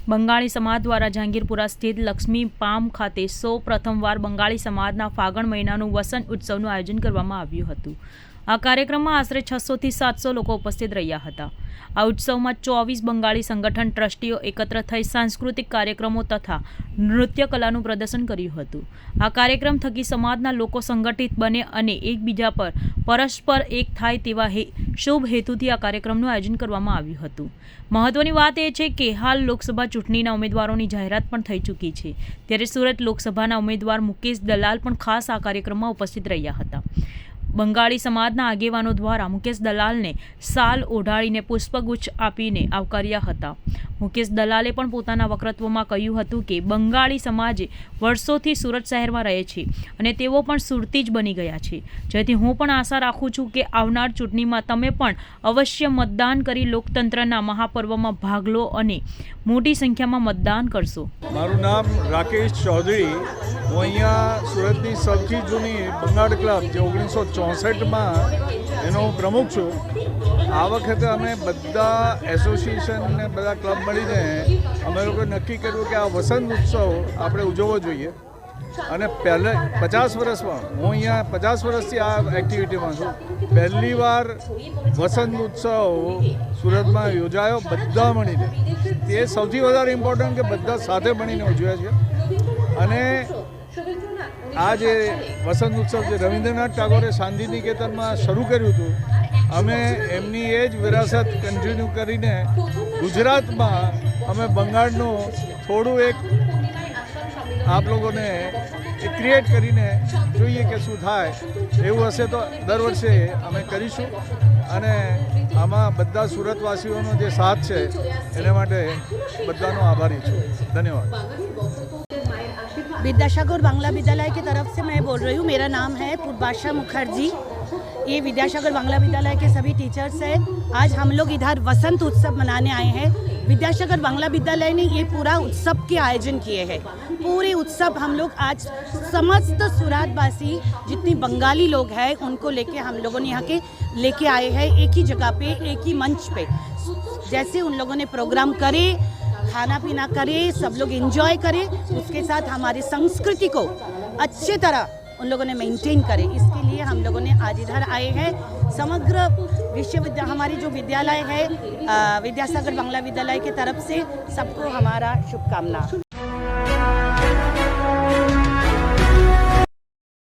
બંગાળી સમાજ દ્વારા જહાંગીરપુરા સ્થિત લક્ષ્મી પામ ખાતે પ્રથમવાર બંગાળી સમાજના ફાગણ મહિનાનું વસંત ઉત્સવનું આયોજન કરવામાં આવ્યું હતું। આ કાર્યક્રમમાં આશરે 600 થી 700 લોકો ઉપસ્થિત રહ્યા હતા। આ ઉત્સવમાં 24 બંગાળી સંગઠન ટ્રસ્ટીઓ એકત્ર થઈ સાંસ્કૃતિક કાર્યક્રમો તથા નૃત્ય કલાનું પ્રદર્શન કર્યું હતું। આ કાર્યક્રમ થકી સમાજના લોકો સંગઠિત બને અને એકબીજા પર પરસ્પર એક થાય તેવા શુભ હેતુથી આ કાર્યક્રમનું આયોજન કરવામાં આવ્યું હતું। મહત્વની વાત એ છે કે હાલ લોકસભા ચૂંટણીના ઉમેદવારોની જાહેરાત પણ થઈ ચૂકી છે, ત્યારે સુરત લોકસભાના ઉમેદવાર મુકેશ દલાલ પણ ખાસ આ કાર્યક્રમમાં ઉપસ્થિત રહ્યા હતા। બંગાળી સમાજના આગેવાનો દ્વારા મુકેશ દલાલને શાલ ઓઢાડીને પુષ્પગુચ્છ આપીને આવકાર્યા હતા। મુકેશ દલાલે પણ પોતાના વક્તવ્યમાં કહ્યું હતું કે બંગાળી સમાજે વર્ષોથી સુરત શહેરમાં રહે છે અને તેઓ પણ સુરતી જ બની ગયા છે, જેથી હું પણ આશા રાખું છું કે આવનાર ચૂંટણીમાં તમે પણ અવશ્ય મતદાન કરી લોકતંત્રના મહાપર્વમાં ભાગ લો અને મોટી સંખ્યામાં મતદાન કરશો। મારું નામ રાકેશ ચૌધરી, હું અહીંયા સુરતની સૌથી જૂની બંગાળ ક્લબ જે 1964માં એનો પ્રમુખ છું। આ વખતે અમે બધા એસોસિએશન ને બધા ક્લબ મળીને અમે લોકોએ નક્કી કર્યું કે આ વસંત ઉત્સવ આપણે ઉજવવો જોઈએ અને પહેલે 50 વર્ષમાં હું અહીંયા 50 વર્ષથી આ એક્ટિવિટીમાં છું। પહેલી વાર વસંત ઉત્સવ સુરતમાં યોજાયો બધા મળીને, તે સૌથી વધારે ઇમ્પોર્ટન્ટ કે બધા સાથે મળીને ઉજવ્યા છે। અને આ જે વસંત ઉત્સવ જે રવિન્દ્રનાથ ટાગોરે શાંતિ નિકેતનમાં શરૂ કર્યું હતું, અમે એમની એ જ વિરાસત કન્ટિન્યુ કરીને ગુજરાતમાં અમે બંગાળનું થોડું એક આપ લોકોને એ ક્રિએટ કરીને જોઈએ કે શું થાય। એવું હશે તો દર વર્ષે અમે કરીશું અને આમાં બધા સુરતવાસીઓનો જે સાથ છે એના માટે બધાનો આભારી છું। ધન્યવાદ। विद्यासागर बांग्ला विद्यालय की तरफ से मैं बोल रही हूँ। मेरा नाम है पूर्वाशा मुखर्जी। ये विद्यासागर बांग्ला विद्यालय के सभी टीचर्स हैं। आज हम लोग इधर वसंत उत्सव मनाने आए हैं। विद्यासागर बांग्ला विद्यालय ने ये पूरा उत्सव के आयोजन किए हैं। पूरे उत्सव हम लोग आज समस्त सुरातवासी जितनी बंगाली लोग हैं उनको लेके हम लोगों ने यहाँ के लेके आए हैं, एक ही जगह पे, एक ही मंच पे। जैसे उन लोगों ने प्रोग्राम करे, खाना पीना करे, सब लोग एंजॉय करें, उसके साथ हमारी संस्कृति को अच्छे तरह उन लोगों ने मेंटेन करे, इसके लिए हम लोगों ने आज इधर आए हैं। समग्र विश्वविद्यालय हमारी जो विद्यालय है विद्यासागर बांग्ला विद्यालय की तरफ से सबको हमारा शुभकामना।